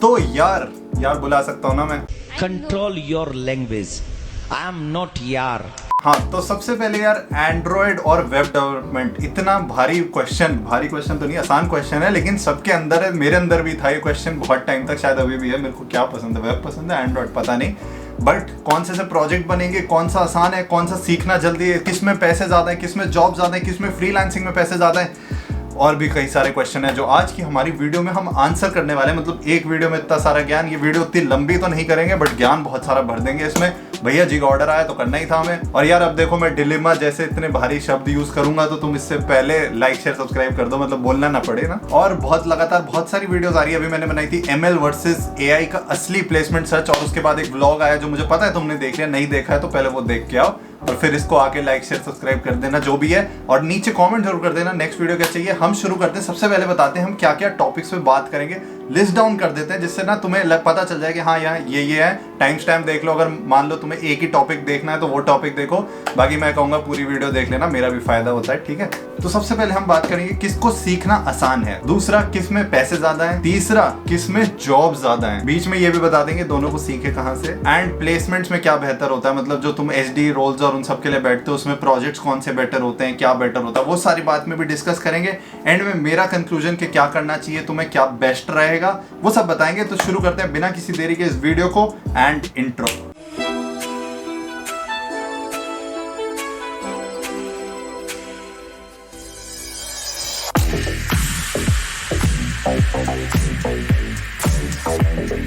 तो यार बुला सकता हूँ ना मैं। Control your language, I am not यार। हाँ, तो सबसे पहले यार एंड्रॉयड और वेब डेवलपमेंट इतना भारी क्वेश्चन तो नहीं, आसान क्वेश्चन है, लेकिन सबके अंदर है, मेरे अंदर भी था ये क्वेश्चन बहुत टाइम तक, शायद अभी भी है। मेरे को क्या पसंद है, वेब पसंद है, एंड्रॉयड पता नहीं, बट कौन से प्रोजेक्ट बनेंगे, कौन सा आसान है, कौन सा सीखना जल्दी है, किस में पैसे ज़्यादा है, किस में जॉब ज़्यादा है, किस में फ्रीलांसिंग में पैसे ज़्यादा है, और भी कई सारे क्वेश्चन है जो आज की हमारी वीडियो में हम आंसर करने वाले हैं। मतलब एक वीडियो में इतना सारा ज्ञान, ये वीडियो उतनी लंबी तो नहीं करेंगे बट ज्ञान बहुत सारा भर देंगे इसमें। भैया जी का ऑर्डर आया तो करना ही था हमें। और यार अब देखो, मैं डिलेमा जैसे इतने भारी शब्द यूज करूंगा तो तुम इससे पहले लाइक शेयर सब्सक्राइब कर दो, मतलब बोलना ना पड़े ना। और लगातार बहुत सारी वीडियोस आ रही है। अभी मैंने बनाई थी ML वर्सेस AI का असली प्लेसमेंट सर्च, और उसके बाद एक व्लॉग आया जो मुझे पता है तुमने देख लिया, नहीं देखा है तो पहले वो देख के आओ और फिर इसको आके लाइक शेयर सब्सक्राइब कर देना जो भी है, और नीचे कमेंट जरूर कर देना नेक्स्ट वीडियो क्या चाहिए। हम शुरू करते हैं, सबसे पहले बताते हैं हम क्या क्या टॉपिक्स पे बात करेंगे, लिस्ट डाउन कर देते हैं, जिससे ना तुम्हें पता चल जाए कि हाँ यहाँ ये है। टाइम स्टैम्प देख लो, अगर मान लो तुम्हें एक ही टॉपिक देखना है तो वो टॉपिक देखो, बाकी मैं कहूँगा पूरी वीडियो देख लेना, मेरा भी फायदा होता है, ठीक है। तो सबसे पहले हम बात करेंगे किसको सीखना आसान है, दूसरा किस में पैसे ज्यादा है, तीसरा किस में जॉब ज्यादा है, बीच में ये भी बता देंगे दोनों को सीखे कहाँ से, एंड प्लेसमेंट्स में क्या बेहतर होता है, मतलब जो तुम SD रोल्स और उन सब के लिए बैठते हो उसमें प्रोजेक्ट्स कौन से बेटर होते हैं, क्या बेटर होता है, वो सारी बात में भी डिस्कस करेंगे। एंड में मेरा कंक्लूजन कि क्या करना चाहिए तुम्हें, क्या बेस्ट रहेगा, वो सब बताएंगे। तो शुरू करते हैं बिना किसी देरी के इस वीडियो को, एंड इंट्रो।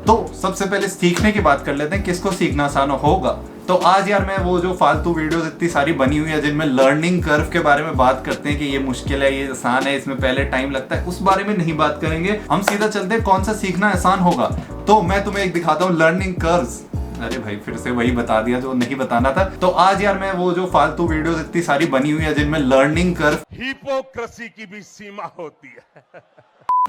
तो सबसे पहले सीखने की बात कर लेते हैं, किसको सीखना आसान होगा। तो आज यार मैं वो जो फालतू वीडियोस इतनी सारी बनी हुई है जिनमें लर्निंग कर्व के बारे में बात करते हैं कि ये मुश्किल है, ये आसान है, इसमें पहले टाइम लगता है, उस बारे में नहीं बात करेंगे। हम सीधा चलते हैं कौन सा सीखना आसान होगा। तो मैं तुम्हें एक दिखाता हूँ, लर्निंग कर्व्स। अरे भाई फिर से वही बता दिया जो नहीं बताना था। तो आज यार मैं वो जो फालतू वीडियोस इतनी सारी बनी हुई है जिनमें लर्निंग कर्व, हिपोक्रेसी की भी सीमा होती है।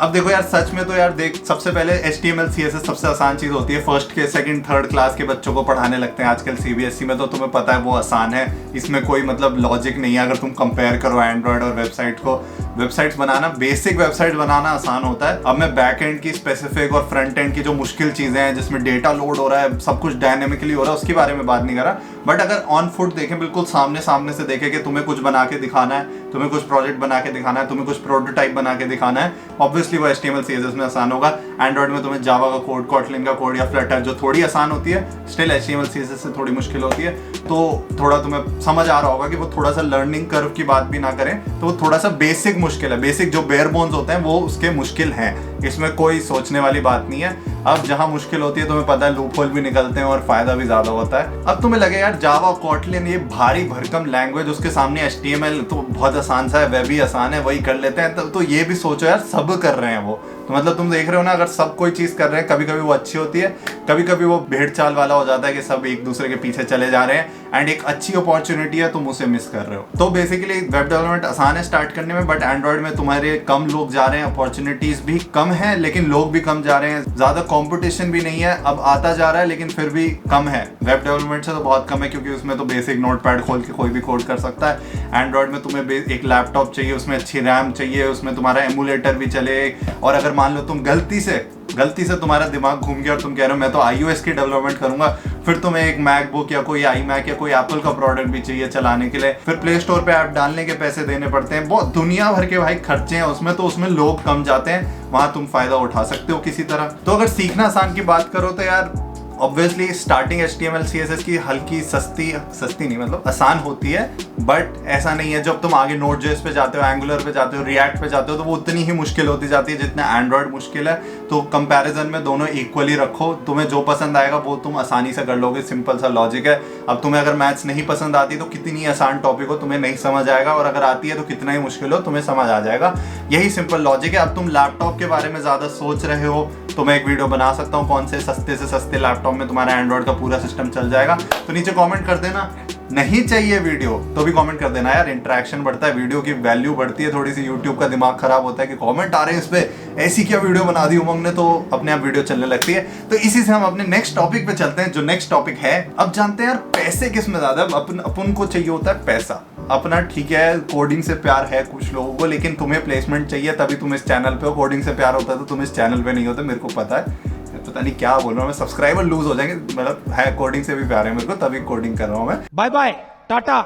अब देखो यार, सच में तो यार देख, सबसे पहले HTML CSS सबसे आसान चीज होती है। फर्स्ट के सेकंड थर्ड क्लास के बच्चों को पढ़ाने लगते हैं आजकल CBSE में, तो तुम्हें पता है वो आसान है, इसमें कोई मतलब लॉजिक नहीं है। अगर तुम कंपेयर करो एंड्रॉयड और वेबसाइट को, वेबसाइट्स बनाना, बेसिक वेबसाइट बनाना आसान होता है। अब मैं बैक एंड की स्पेसिफिक और फ्रंट एंड की जो मुश्किल चीजें हैं जिसमें डेटा लोड हो रहा है, सब कुछ डायनेमिकली हो रहा है, उसके बारे में बात नहीं कर रहा। बट अगर ऑन फुट देखें, बिल्कुल सामने से देखें कि तुम्हें कुछ बना के दिखाना है, तुम्हें कुछ प्रोजेक्ट बना के दिखाना है, तुम्हें कुछ प्रोटोटाइप बना के दिखाना है, ऑब्वियसली वो HTML CSS में आसान होगा। एंड्रॉइड में तुम्हें जावा का कोड, कोटलिन का कोड या फ्लटर जो थोड़ी आसान होती है, स्टिल HTML CSS से थोड़ी मुश्किल होती है। तो थोड़ा तुम्हें समझ आ रहा होगा कि वो थोड़ा सा लर्निंग कर्व की बात भी ना करें, तो वो थोड़ा सा बेसिक मुश्किल है। बेसिक जो बेयर बोन्स होते हैं वो उसके मुश्किल हैं, इसमें कोई सोचने वाली बात नहीं है। अब जहां मुश्किल होती है तुम्हें पता है, लूप होल भी निकलते हैं और फायदा भी ज्यादा होता है। अब तुम्हें लगे यार जावा कोटलिन ये भारी भरकम लैंग्वेज, उसके सामने HTML तो बहुत आसान सा है, वेब भी आसान है, वही कर लेते हैं। तो ये भी सोचो यार, सब कर रहे हैं वो, तो मतलब तुम देख रहे हो ना, अगर सब कोई चीज कर रहे हैं, कभी कभी वो अच्छी होती है, कभी कभी वो भेड़ चाल वाला हो जाता है कि सब एक दूसरे के पीछे चले जा रहे हैं, एंड एक अच्छी अपॉर्चुनिटी है तुम उसे मिस कर रहे हो। तो बेसिकली वेब डेवलपमेंट आसान है स्टार्ट करने में, बट एंड्रॉइड में तुम्हारे कम लोग जा रहे हैं, अपॉर्चुनिटीज भी कम है लेकिन लोग भी कम जा रहे हैं, ज्यादा कंपटीशन भी नहीं है, अब आता जा रहा है लेकिन फिर भी कम है। वेब डेवलपमेंट से तो बहुत कम है, क्योंकि उसमें तो बेसिक नोटपैड खोल के कोई भी कोड कर सकता है। एंड्रॉइड में तुम्हें एक लैपटॉप चाहिए, उसमें अच्छी रैम चाहिए, उसमें तुम्हारा एमुलेटर भी चले, और अगर मान लो तुम गलती से तुम्हारा दिमाग घूम गया और तुम कह रहे हो मैं तो iOS की डेवलपमेंट करूंगा, फिर तुम्हें एक मैकबुक या कोई iMac या कोई एप्पल का प्रोडक्ट भी चाहिए चलाने के लिए, फिर प्ले स्टोर पे ऐप डालने के पैसे देने पड़ते हैं, बहुत दुनिया भर के भाई खर्चे हैं उसमें, तो उसमें लोग कम जाते हैं, वहां तुम फायदा उठा सकते हो किसी तरह। तो अगर सीखना आसान की बात करो तो यार ऑब्वियसली स्टार्टिंग HTML CSS की हल्की सस्ती नहीं, मतलब आसान होती है, बट ऐसा नहीं है जब तुम आगे Node.js पे जाते हो, एंगुलर पे जाते हो, रिएक्ट पे जाते हो, तो वो उतनी ही मुश्किल होती जाती है जितना एंड्रॉइड मुश्किल है। तो कंपैरिजन में दोनों इक्वली रखो, तुम्हें जो पसंद आएगा वो तुम आसानी से कर लोगे, सिंपल सा लॉजिक है। अब तुम्हें अगर मैथ्स नहीं पसंद आती तो कितनी आसान टॉपिक हो तुम्हें नहीं समझ आएगा, और अगर आती है तो कितना ही मुश्किल हो तुम्हें समझ आ जाएगा, यही सिंपल लॉजिक है। अब तुम लैपटॉप के बारे में ज्यादा सोच रहे हो तो मैं एक वीडियो बना सकता हूँ कौन से सस्ते लैपटॉप में तुम्हारा एंड्रॉइड का पूरा सिस्टम चल जाएगा, तो नीचे कमेंट कर देना। नहीं चाहिए वीडियो तो भी कमेंट कर देना यार, इंटरेक्शन बढ़ता है, वीडियो की वैल्यू बढ़ती है थोड़ी सी। यूट्यूब का दिमाग खराब होता है कि कमेंट आ रहे हैं इस पे, ऐसी क्या वीडियो बना दी उमंग ने, तो अपने आप वीडियो चलने लगती है। तो इसी से हम अपने नेक्स्ट टॉपिक पे चलते हैं, जो नेक्स्ट टॉपिक है, अब जानते हैं यार पैसे किस में ज्यादा। अपन को चाहिए होता है पैसा अपना, ठीक है, कोडिंग से प्यार है कुछ लोगों को, लेकिन तुम्हें प्लेसमेंट चाहिए तभी तुम इस चैनल पे हो। कोडिंग से प्यार होता है तो तुम इस चैनल पे नहीं होते, मेरे को पता है। पता नहीं क्या बोल रहा हूँ मैं, सब्सक्राइबर लूज हो जाएंगे, मतलब है कोडिंग से भी प्यार है मेरे को, तभी कोडिंग कर रहा हूँ मैं। Bye bye, tata,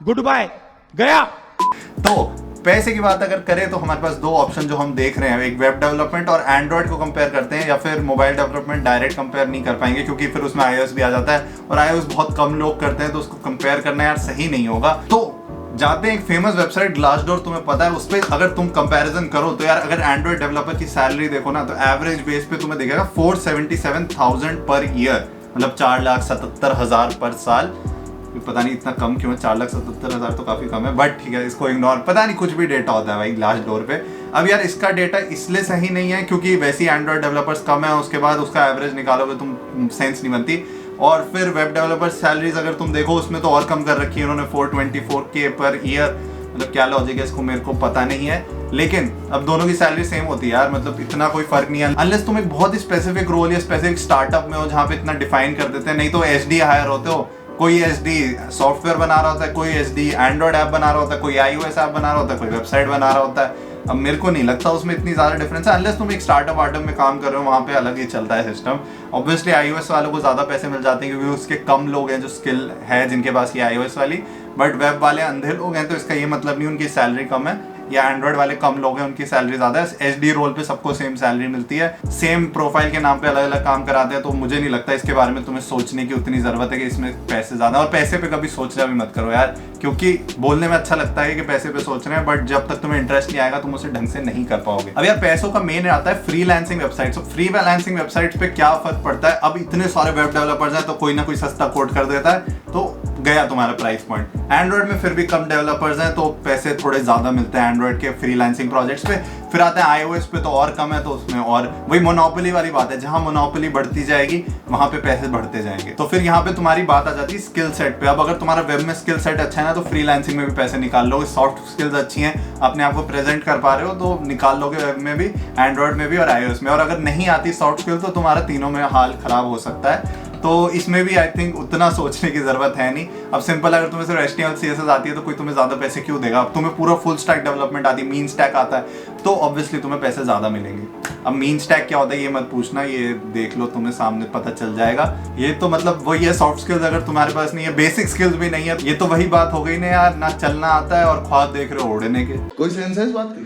goodbye, गया। तो पैसे की बात अगर करें तो हमारे पास दो ऑप्शन जो हम देख रहे हैं, एक वेब डेवलपमेंट और एंड्रॉइड को कंपेयर करते हैं, या फिर मोबाइल डेवलपमेंट डायरेक्ट कंपेयर नहीं कर पाएंगे क्योंकि फिर उसमें iOS भी आ जाता है और iOS बहुत कम लोग करते हैं, तो उसको कंपेयर करना यार सही नहीं होगा। तो जाते हैं एक फेमस वेबसाइट ग्लासडोर, तुम्हें पता है उस पर अगर तुम कंपैरिजन करो तो यार अगर एंड्रॉइड डेवलपर की सैलरी देखो ना तो एवरेज बेस पे तुम्हें दिखेगा 477,000 पर ईयर, मतलब 4,77,000 पर साल। पता नहीं इतना कम क्यों है, 4,77,000 तो काफी कम है, बट ठीक है इसको इग्नोर, पता नहीं कुछ भी डेटा होता है भाई ग्लासडोर पे। अब यार इसका डेटा इसलिए सही नहीं है क्योंकि वैसे ही एंड्रॉइड डेवलपर्स कम है, उसके बाद उसका एवरेज निकालोगे तुम सेंस नहीं बनती। और फिर वेब डेवलपर सैलरीज अगर तुम देखो उसमें तो और कम कर रखी है उन्होंने, 424K पर ईयर, मतलब क्या लॉजिक है इसको मेरे को पता नहीं है, लेकिन अब दोनों की सैलरी सेम होती है यार, मतलब इतना कोई फर्क नहीं है अनलेस तुम एक बहुत ही स्पेसिफिक रोल या स्पेसिफिक स्टार्टअप में हो जहाँ पे इतना डिफाइन कर देते हैं, नहीं तो एचडी हायर होते हो, कोई एचडी सॉफ्टवेयर बना रहा होता है, कोई एचडी एंड्रॉइड ऐप बना रहा होता है, कोई iOS ऐप बना रहा होता है, कोई वेबसाइट बना रहा होता है। अब मेरे को नहीं लगता उसमें इतनी ज्यादा डिफरेंस है, अनलेस तुम एक स्टार्टअप वार्टअप में काम कर रहे हो, वहाँ पे अलग ही चलता है सिस्टम। ऑब्वियसली iOS वालों को ज्यादा पैसे मिल जाते हैं क्योंकि उसके कम लोग हैं जो स्किल है जिनके पास ये iOS वाली, बट वेब वाले अंधे लोग हैं तो इसका ये मतलब नहीं उनकी सैलरी कम है, या एंड्रॉइड वाले कम लोग हैं उनकी सैलरी ज्यादा है। एचडी रोल पे सबको सेम सैलरी मिलती है, सेम प्रोफाइल के नाम पे अलग अलग काम कराते हैं, तो मुझे नहीं लगता इसके बारे में तुम्हें सोचने की उतनी जरूरत है कि इसमें पैसे ज्यादा, और पैसे पे कभी सोचना भी मत करो यार, क्योंकि बोलने में अच्छा लगता है कि पैसे पे सोच रहे हैं, बट जब तक तुम्हें इंटरेस्ट नहीं आएगा तुम उसे ढंग से नहीं कर पाओगे। अब यार पैसों का मेन आता है फ्रीलांसिंग वेबसाइट। फ्रीलांसिंग वेबसाइट पे क्या फर्क पड़ता है, अब इतने सारे वेब डेवलपर्स हैं तो कोई ना कोई सस्ता कोड कर देता है तो गया तुम्हारा प्राइस पॉइंट। एंड्रॉइड में फिर भी कम डेवलपर्स हैं तो पैसे थोड़े ज्यादा मिलते हैं एंड्रॉइड के फ्रीलांसिंग प्रोजेक्ट्स पे। फिर आते हैं iOS पे तो और कम है, तो उसमें और वही मोनोपोली वाली बात है, जहां मोनोपोली बढ़ती जाएगी वहां पे पैसे बढ़ते जाएंगे। तो फिर यहाँ पे तुम्हारी बात आ जाती है स्किल सेट पे। अब अगर तुम्हारा वेब में स्किल सेट अच्छा है ना तो फ्रीलांसिंग में भी पैसे निकाल लोगे, सॉफ्ट स्किल्स अच्छी हैं, अपने आप को प्रेजेंट कर पा रहे हो तो निकाल लोगे वेब में भी, एंड्रॉइड में भी और iOS में। और अगर नहीं आती सॉफ्ट स्किल तो तुम्हारा तीनों में हाल खराब हो सकता है, तो इसमें भी आई थिंक उतना सोचने की जरूरत है नहीं। अब सिंपल अगर तुम्हें सिर्फ HTML CSS आती है तो कोई तुम्हें ज्यादा पैसे क्यों देगा। अब तुम्हें पूरा फुल स्टैक डेवलपमेंट आती है, मीन स्टैक आता है, तो ऑब्वियसली तुम्हें पैसे ज्यादा मिलेंगे। अब मीन स्टैक क्या होता है ये मत पूछना, ये देख लो तुम्हें सामने पता चल जाएगा। ये तो मतलब वही है सॉफ्ट स्किल्स अगर तुम्हारे पास नहीं है, बेसिक स्किल्स भी नहीं है, ये तो वही बात हो गई ना यार, ना चलना आता है और ख्वाब देख रहे हो उड़ने के। कोई सेंस है इस बात की?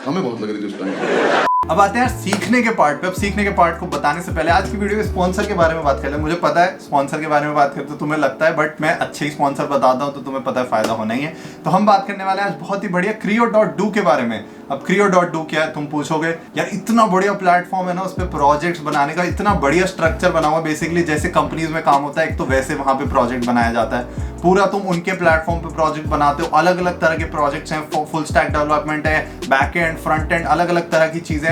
हमें बहुत लग रही थी उस टाइम। अब आते हैं सीखने के पार्ट पे। अब सीखने के पार्ट को बताने से पहले आज की वीडियो में स्पॉन्सर के बारे में बात कर ले। मुझे पता है स्पॉन्सर के बारे में बात करते तो तुम्हें लगता है, बट मैं अच्छे ही स्पॉन्सर बताता हूं तो तुम्हें पता है फायदा होना ही है। तो हम बात करने वाले हैं आज बहुत ही बढ़िया Creo.do के बारे में। अब Creo.do क्या है तुम पूछोगे, यार इतना बढ़िया प्लेटफॉर्म है ना, उस पर प्रोजेक्ट्स बनाने का इतना बढ़िया स्ट्रक्चर बना हुआ, बेसिकली जैसे कंपनीज में काम होता है एक तो वैसे वहां पे प्रोजेक्ट बनाया जाता है पूरा। तुम उनके प्लेटफॉर्म पे प्रोजेक्ट बनाते हो, अलग अलग तरह के प्रोजेक्ट्स हैं, फुल स्टैक डेवलपमेंट है, बैक एंड फ्रंट एंड, अलग अलग तरह की चीजें।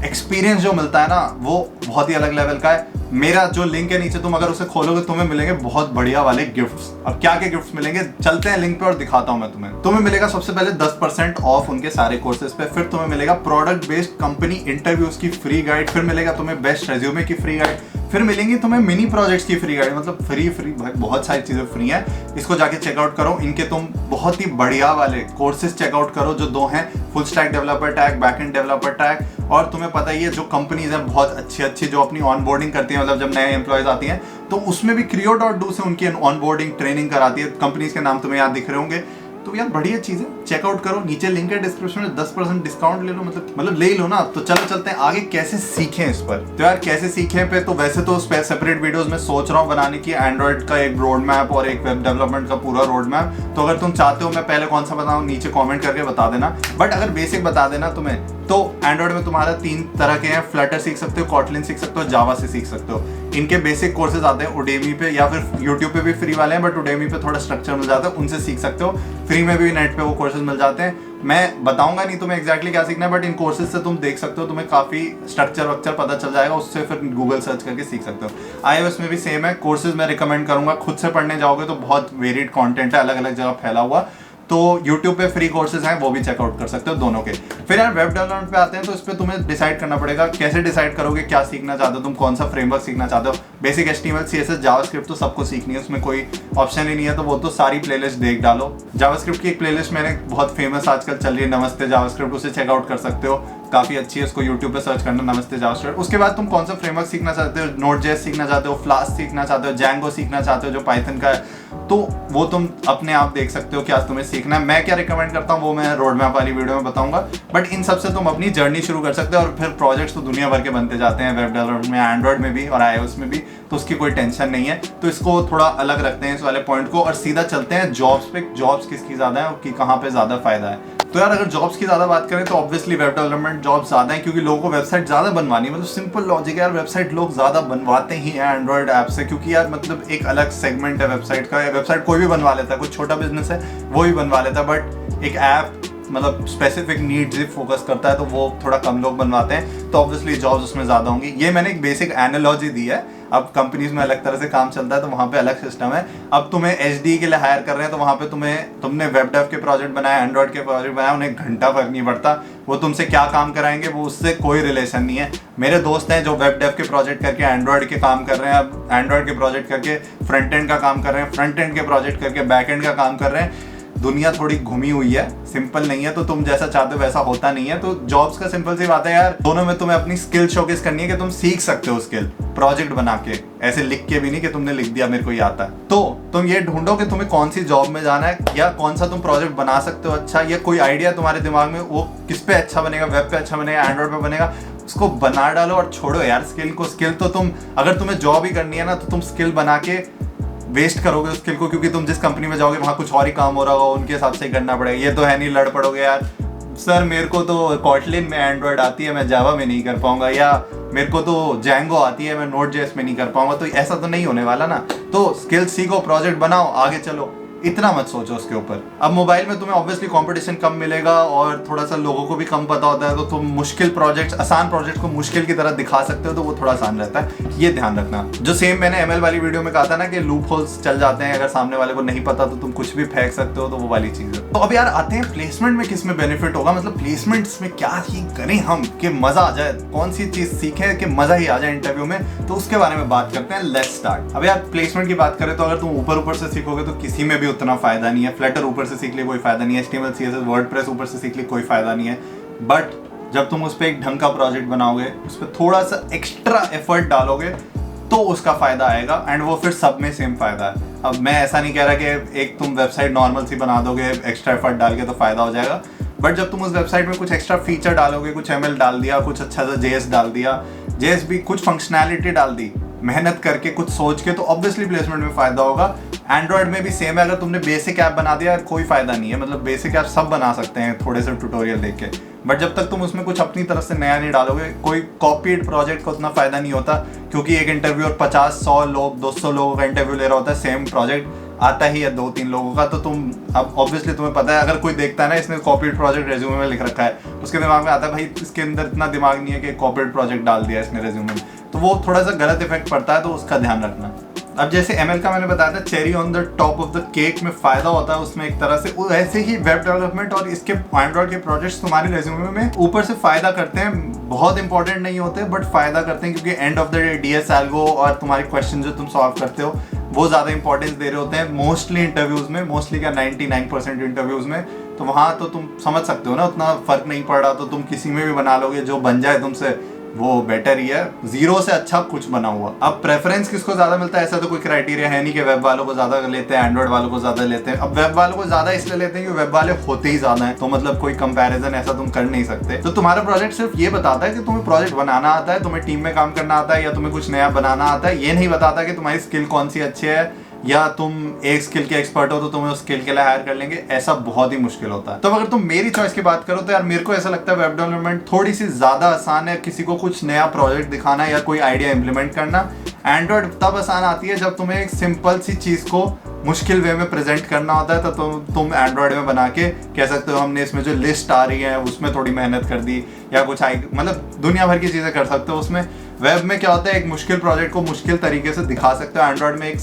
एक्सपीरियंस जो मिलता है ना वो बहुत ही अलग लेवल का है। मेरा जो लिंक है नीचे, तुम अगर उसे खोलोगे तुम्हें मिलेंगे बहुत बढ़िया वाले गिफ्ट्स। अब क्या क्या गिफ्ट्स मिलेंगे, चलते हैं लिंक पे और दिखाता हूं मैं तुम्हें मिलेगा सबसे पहले 10% ऑफ उनके सारे कोर्सेज पे, फिर तुम्हें मिलेगा प्रोडक्ट बेस्ड कंपनी इंटरव्यूज की फ्री गाइड, फिर मिलेगा तुम्हें बेस्ट रेज्यूमे की फ्री गाइड, फिर मिलेंगी तुम्हें मिनी प्रोजेक्ट्स की फ्री गाइड, मतलब फ्री भाई बहुत सारी चीजें फ्री हैं। इसको जाके चेकआउट करो, इनके तुम बहुत ही बढ़िया वाले कोर्सेज चेकआउट करो जो दो हैं, full stack developer tag, backend developer tag. और तुम्हें पता ही है जो कंपनीज हैं बहुत अच्छी अच्छी जो अपनी ऑनबोर्डिंग करती हैं, मतलब जब नए एम्प्लॉयज आती हैं तो उसमें भी Creo.do से उनकी ऑनबोर्डिंग ट्रेनिंग कराती है। कंपनीज के नाम तुम्हें यहाँ दिख रहे होंगे, तो यार बढ़िया चीज है, चेकआउट करो, नीचे लिंक है डिस्क्रिप्शन में, 10% डिस्काउंट ले लो, मतलब ले लो ना। तो चलो चलते हैं आगे कैसे सीखें इस पर। तो यार कैसे सीखें पे तो वैसे तो सेपरेट वीडियोस में सोच रहा हूँ बनाने की, एंड्रॉइड का एक रोड मैप और एक वेब डेवलपमेंट का पूरा रोड मैप। तो अगर तुम चाहते हो मैं पहले कौन सा बताऊँ नीचे कॉमेंट करके बता देना, बट अगर बेसिक बता देना तुम्हें तो एंड्रॉइड में तुम्हारा 3 तरह के हैं, फ्लटर सीख सकते हो, कॉटलिन सीख सकते हो, जावा से सीख सकते हो। इनके बेसिक कोर्सेज आते हैं उडेमी पे, या फिर यूट्यूब पे भी फ्री वाले हैं, बट उडेमी पे थोड़ा स्ट्रक्चर मिल जाता है, उनसे सीख सकते हो। फ्री में भी नेट पे वो कोर्सेज मिल जाते हैं। मैं बताऊंगा नहीं तुम्हें एग्जैक्टली क्या सीखना है, बट इन कोर्सेज से तुम देख सकते हो, तुम्हें काफी स्ट्रक्चर वक्चर पता चल जाएगा, उससे फिर गूगल सर्च करके सीख सकते हो। iOS में भी सेम है, कोर्सेज मैं रिकमेंड करूंगा, खुद से पढ़ने जाओगे तो बहुत वेरिड कंटेंट है, अलग अलग जगह फैला हुआ। तो YouTube पे फ्री कोर्सेज हैं, वो भी चेकआउट कर सकते हो दोनों के। फिर यार वेब डेवलपमेंट पे आते हैं, तो इस पे तुम्हें डिसाइड करना पड़ेगा, कैसे डिसाइड करोगे क्या सीखना चाहते हो तुम, कौन सा फ्रेमवर्क सीखना चाहते हो। बेसिक HTML CSS जावास्क्रिप्ट तो सबको सीखनी है, उसमें कोई ऑप्शन ही नहीं है, तो वो तो सारी प्लेलिस्ट देख डालो। जावास्क्रिप्ट की एक प्लेलिस्ट मैंने बहुत फेमस आजकल चल रही है, नमस्ते जावास्क्रिप्ट, उसे चेकआउट कर सकते हो, काफी अच्छी है, उसको यूट्यूब पे सर्च करना नमस्ते जावास्क्रिप्ट। उसके बाद तुम कौन सा फ्रेमवर्क सीखना चाहते हो, Node.js सीखना चाहते हो, फ्लास्क सीखना चाहते हो, Django सीखना चाहते हो जो पाइथन का है, तो वो तुम अपने आप देख सकते हो कि आज तुम्हें सीखना है। मैं क्या रिकमेंड करता हूँ वो मैं रोड मैप वाली वीडियो में बताऊंगा, बट इन सबसे तुम अपनी जर्नी शुरू कर सकते हो। और फिर प्रोजेक्ट्स तो दुनिया भर के बनते जाते हैं वेब डेवलपमेंट में, एंड्रॉइड में भी और iOS में भी, तो उसकी कोई टेंशन नहीं है। तो इसको थोड़ा अलग रखते हैं इस वाले पॉइंट को और सीधा चलते हैं जॉब्स पे, जॉब्स किसकी ज्यादा है और कि कहाँ पे ज्यादा फायदा है। तो यार अगर जॉब्स की ज्यादा बात करें तो ऑब्वियसली वेब डेवलपमेंट जॉब ज्यादा है, क्योंकि लोगों को वेबसाइट ज्यादा बनवानी है। मतलब सिंपल लॉजिक है यार, वेबसाइट लोग ज्यादा बनवाते ही हैं एंड्रॉइड ऐप से, क्योंकि यार मतलब एक अलग सेगमेंट है वेबसाइट का। वेबसाइट कोई भी बनवा लेता है, कुछ छोटा बिजनेस है वो भी बनवा लेता है, बट एक ऐप मतलब स्पेसिफिक नीड्स ही फोकस करता है तो वो थोड़ा कम लोग बनवाते हैं, तो ऑब्वियसली जॉब्स उसमें ज्यादा होंगी। ये मैंने एक बेसिक एनालॉजी दी है। अब कंपनीज में अलग तरह से काम चलता है तो वहाँ पे अलग सिस्टम है। अब तुम्हें HD के लिए हायर कर रहे हैं तो वहाँ पे तुमने वेब डेव के प्रोजेक्ट बनाया, एंड्रॉइड के प्रोजेक्ट बनाया, उन्हें घंटा फर्क नहीं पड़ता वो तुमसे क्या काम कराएंगे, वो उससे कोई रिलेशन नहीं है। मेरे दोस्त हैं जो वेब डेव के प्रोजेक्ट करके एंड्रॉइड के काम कर रहे हैं, अब एंड्रॉइड के प्रोजेक्ट करके फ्रंट एंड का काम कर रहे हैं, फ्रंट एंड के प्रोजेक्ट करके बैक एंड का काम कर रहे हैं। दुनिया थोड़ी घूमी हुई है, सिंपल नहीं है, तो तुम जैसा चाहते हो वैसा होता नहीं है। तो जॉब्स का सिंपल सी बात है यार, दोनों में तुम्हें अपनी स्किल शोकेस करनी है कि तुम सीख सकते हो स्किल, प्रोजेक्ट बना के, ऐसे लिख के भी नहीं कि तुमने लिख दिया मेरे को ये आता है। तो तुम ये ढूंढो कि तुम्हें कौन सी जॉब में जाना है या कौन सा तुम प्रोजेक्ट बना सकते हो अच्छा, या कोई आइडिया तुम्हारे दिमाग में वो किस पे अच्छा बनेगा, वेब पे अच्छा बनेगा, एंड्रॉइड पे बनेगा, उसको बना डालो और छोड़ो यार स्किल को। स्किल तो तुम अगर तुम्हें जॉब ही करनी है ना तो तुम स्किल बना के वेस्ट करोगे उस स्किल को, क्योंकि तुम जिस कंपनी में जाओगे वहाँ कुछ और ही काम हो रहा होगा, उनके हिसाब से ही करना पड़ेगा। ये तो है नहीं लड़ पड़ोगे यार, सर मेरे को तो Kotlin में एंड्रॉइड आती है मैं जावा में नहीं कर पाऊंगा, या मेरे को तो Django आती है मैं Node.js में नहीं कर पाऊंगा, तो ऐसा तो नहीं होने वाला ना। तो स्किल सीखो, प्रोजेक्ट बनाओ, आगे चलो, इतना मत सोचो उसके ऊपर। अब मोबाइल में तुम्हें ऑब्वियसली कंपटीशन कम मिलेगा और थोड़ा सा लोगों को भी कम पता होता है, तो तुम मुश्किल प्रोजेक्ट्स, आसान प्रोजेक्ट को मुश्किल की तरह दिखा सकते हो, तो वो थोड़ा आसान रहता है, ये ध्यान रखना। जो सेम मैंने ML वाली वीडियो में कहा था ना कि लूप होल्स चल जाते हैं, अगर सामने वाले को नहीं पता तो तुम कुछ भी फेंक सकते हो, तो वो वाली चीज है। तो अब यार आते हैं प्लेसमेंट में किस में बेनिफिट होगा, मतलब प्लेसमेंट्स में क्या ही करें हम कि मजा आ जाए, कौन सी चीज सीखें कि मजा ही आ जाए इंटरव्यू में, तो उसके बारे में बात करते हैं। Let's start. अब यार प्लेसमेंट की बात करें तो अगर तुम ऊपर से सीखोगे तो किसी में भी उतना फायदा नहीं है। फ्लटर ऊपर से सीख ले कोई फायदा नहीं है, HTML CSS वर्डप्रेस ऊपर से सीख ले कोई फायदा नहीं है, बट जब तुम उस पर एक ढंग का प्रोजेक्ट बनाओगे, उस पर थोड़ा सा एक्स्ट्रा एफर्ट डालोगे तो उसका फायदा आएगा, एंड वो फिर सब में सेम फायदा है। अब मैं ऐसा नहीं कह रहा कि एक तुम वेबसाइट नॉर्मल सी बना दोगे एक्स्ट्रा एफर्ट डाल के तो फायदा हो जाएगा, बट जब तुम उस वेबसाइट में कुछ एक्स्ट्रा फीचर डालोगे, कुछ ML डाल दिया, कुछ अच्छा सा JS डाल दिया, JS भी कुछ फंक्शनैलिटी डाल दी, मेहनत करके कुछ सोच के, तो ऑब्वियसली प्लेसमेंट में फायदा होगा। एंड्रॉइड में भी सेम है, अगर तुमने बेसिक ऐप बना दिया कोई फायदा नहीं है, मतलब बेसिक ऐप सब बना सकते हैं थोड़े से ट्यूटोरियल देख के, बट जब तक तुम उसमें कुछ अपनी तरफ से नया नहीं डालोगे, कोई कॉपीड प्रोजेक्ट का उतना फायदा नहीं होता, क्योंकि एक इंटरव्यूअर 50-100 लोग 200 लोगों का इंटरव्यू ले रहा होता है, सेम प्रोजेक्ट आता ही है 2-3 लोगों का, तो तुम अब ऑब्वियसली तुम्हें पता है, अगर कोई देखता है ना इसने कॉपीड प्रोजेक्ट रेज्यूमे में लिख रखा है, उसके दिमाग में आता है भाई इसके अंदर इतना दिमाग नहीं है कि कॉपीड प्रोजेक्ट डाल दिया इसने रेज्यूमे में, तो वो थोड़ा सा गलत इफेक्ट पड़ता है, तो उसका ध्यान रखना। अब जैसे ML का मैंने बताया था cherry on the top of the cake में फायदा होता है उसमें एक तरह से, वैसे ही वेब डेवलपमेंट और इसके एंड्रॉइड के प्रोजेक्ट्स तुम्हारे रेज्यूमे में ऊपर से फायदा करते हैं, बहुत इंपॉर्टेंट नहीं होते बट फायदा करते हैं, क्योंकि end of the day DS algo और तुम्हारे क्वेश्चन जो तुम सॉल्व करते हो वो ज्यादा इंपॉर्टेंस दे रहे होते हैं मोस्टली इंटरव्यूज में, मोस्टली क्या 99% इंटरव्यूज में, तो वहां तो तुम समझ सकते हो ना उतना फर्क नहीं पड़ रहा, तो तुम किसी में भी बना लोगे, जो बन जाए तुमसे वो बेटर ही है, जीरो से अच्छा कुछ बना हुआ। अब प्रेफरेंस किसको ज्यादा मिलता है, ऐसा तो कोई क्राइटेरिया है नहीं कि वेब वालों को ज्यादा लेते हैं, एंड्रॉइड वालों को ज्यादा लेते हैं। अब वेब वालों को ज्यादा इसलिए लेते हैं कि वेब वाले होते ही ज्यादा हैं, तो मतलब कोई कंपैरिजन ऐसा तुम कर नहीं सकते। तो तुम्हारा प्रोजेक्ट सिर्फ ये बताता है कि तुम्हें प्रोजेक्ट बनाना आता है, तुम्हें टीम में काम करना आता है, या तुम्हें कुछ नया बनाना आता है, ये नहीं बताता कि तुम्हारी स्किल कौन सी अच्छी है, या तुम एक स्किल के एक्सपर्ट हो तो तुम्हें उस स्किल के लिए हायर कर लेंगे, ऐसा बहुत ही मुश्किल होता है। तो अगर तुम मेरी चॉइस की बात करो तो यार मेरे को ऐसा लगता है वेब डेवलपमेंट थोड़ी सी ज्यादा आसान है, किसी को कुछ नया प्रोजेक्ट दिखाना या कोई आइडिया इंप्लीमेंट करना। एंड्रॉइड तब आसान आती है जब तुम्हें एक सिंपल सी चीज को मुश्किल वे में प्रेजेंट करना होता है, तो तुम एंड्रॉइड में बना के कह सकते हो हमने इसमें जो लिस्ट आ रही है उसमें थोड़ी मेहनत कर दी, या कुछ मतलब दुनिया भर की चीजें कर सकते हो उसमें। वेब में क्या होता है, एक मुश्किल प्रोजेक्ट को मुश्किल तरीके से दिखा सकते हो, एंड्रॉइड में एक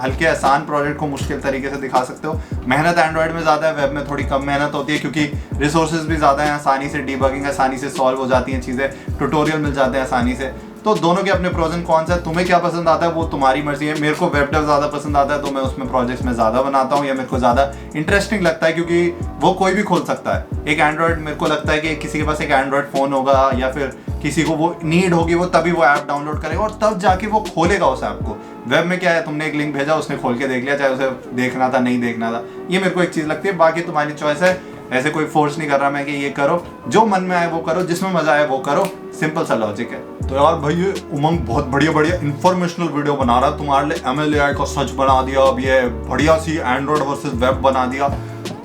हल्के आसान प्रोजेक्ट को मुश्किल तरीके से दिखा सकते हो। मेहनत एंड्रॉइड में ज़्यादा है, वेब में थोड़ी कम मेहनत होती है, क्योंकि रिसोर्सेज भी ज़्यादा हैं, आसानी से डीबगिंग आसानी से सॉल्व हो जाती हैं चीज़ें, ट्यूटोरियल मिल जाते हैं आसानी से। तो दोनों के अपने प्रोज एंड कॉन्स है। तुम्हें क्या पसंद आता है वो तुम्हारी मर्जी है। मेरे को वेब डेव ज़्यादा पसंद आता है तो मैं उसमें प्रोजेक्ट्स में ज़्यादा बनाता हूँ, या मेरे को ज़्यादा इंटरेस्टिंग लगता है क्योंकि वो कोई भी खोल सकता है। एक एंड्रॉयड, मेरे को लगता है कि किसी के पास एक एंड्रॉयड फ़ोन होगा या फिर किसी को वो नीड होगी, वो तभी वो ऐप डाउनलोड करेगा और तब जाके वो खोलेगा उस ऐप को। वेब में क्या है, तुमने एक लिंक भेजा, उसने खोल के देख लिया, चाहे उसे देखना था नहीं देखना था। ये मेरे को एक चीज़ लगती है। बाकी तुम्हारी चॉइस है, ऐसे कोई फोर्स नहीं कर रहा मैं कि ये करो, जो मन में आए वो करो, जिसमें मजा आए वो करो, सिंपल सा लॉजिक है। तो यार भाई ये उमंग बहुत बढ़िया बढ़िया इंफॉर्मेशनल वीडियो बना रहा है तुम्हारे लिए। MLAI का सच बना दिया, अब ये बढ़िया सी एंड्रॉयड वर्सेस वेब बना दिया।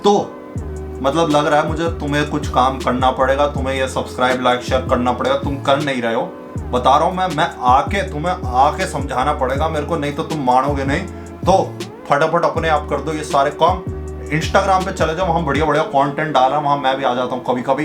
तो मतलब लग रहा है मुझे तुम्हें कुछ काम करना पड़ेगा, तुम्हें ये सब्सक्राइब लाइक शेयर करना पड़ेगा। तुम कर नहीं रहे हो, बता रहा हूँ मैं आके तुम्हें आके समझाना पड़ेगा मेरे को, नहीं तो तुम मानोगे नहीं। तो फटाफट अपने आप कर दो ये सारे काम। इंस्टाग्राम पे चले जाओ, वहाँ बढ़िया बढ़िया कंटेंट डाल रहा हूँ, वहाँ मैं भी आ जाता हूँ कभी कभी।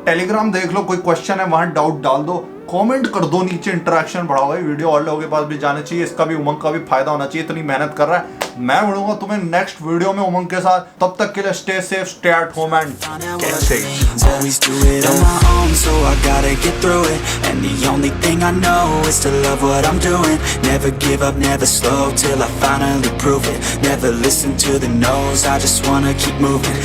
टेलीग्राम देख लो, कोई क्वेश्चन है वहाँ डाउट डाल दो, कमेंट कर दो नीचे, इंटरेक्शन बढ़ाओ। वीडियो और लोगों के पास भी जाना चाहिए, इसका भी उमंग का भी फायदा होना चाहिए, इतनी मेहनत कर रहा है। मैं मिलूंगा तुम्हें नेक्स्ट वीडियो में उमंग के साथ, तब तक के लिए stay safe, stay at home and get safe. Always do it on my own, so I gotta get through it. And the only thing I know is to love what I'm doing. Never give up, never slow, till I finally prove it. Never listen to the no's, I just wanna keep moving.